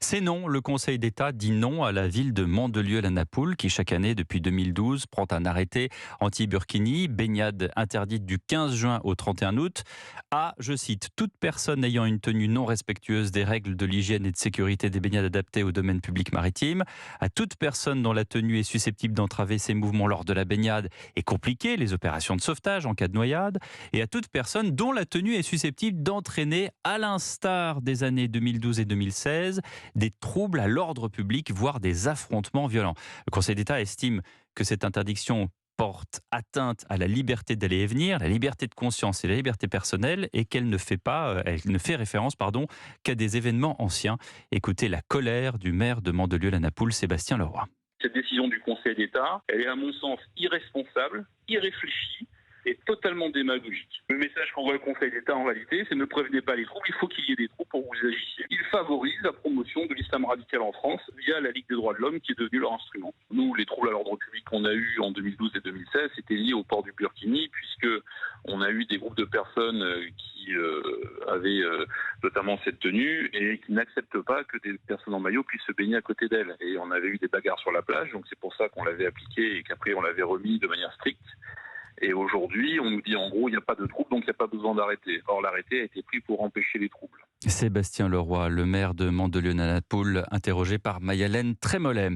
C'est non, le Conseil d'État dit non à la ville de Mandelieu-la-Napoule qui chaque année depuis 2012 prend un arrêté anti-burkini, baignade interdite du 15 juin au 31 août, à, je cite, toute personne ayant une tenue non respectueuse des règles de l'hygiène et de sécurité des baignades adaptées au domaine public maritime, à toute personne dont la tenue est susceptible d'entraver ses mouvements lors de la baignade et compliquer les opérations de sauvetage en cas de noyade, et à toute personne dont la tenue est susceptible d'entraîner, à l'instar des années 2012 et 2016, des troubles à l'ordre public, voire des affrontements violents. Le Conseil d'État estime que cette interdiction porte atteinte à la liberté d'aller et venir, la liberté de conscience et la liberté personnelle, et qu'elle ne fait elle ne fait référence, qu'à des événements anciens. Écoutez la colère du maire de Mandelieu-la-Napoule, Sébastien Leroy. Cette décision du Conseil d'État, elle est à mon sens irresponsable, irréfléchie et totalement démagogique. Le message qu'envoie le Conseil d'État en réalité, c'est ne prévenez pas les troubles, il faut qu'il y ait des troubles pour que vous agissiez. Il favorise la promotion de l'islam radical en France via la Ligue des droits de l'homme qui est devenue leur instrument. Nous, les troubles à l'ordre public qu'on a eus en 2012 et 2016, c'était lié au port du burkini, puisque on a eu des groupes de personnes qui avaient notamment cette tenue et qui n'acceptent pas que des personnes en maillot puissent se baigner à côté d'elles. Et on avait eu des bagarres sur la plage, donc c'est pour ça qu'on l'avait appliqué et qu'après on l'avait remis de manière stricte. Et aujourd'hui, on nous dit en gros, il n'y a pas de trouble, donc il n'y a pas besoin d'arrêter. Or, l'arrêté a été pris pour empêcher les troubles. Sébastien Leroy, le maire de Mandelieu-la-Napoule, interrogé par Mayalène Trémollet.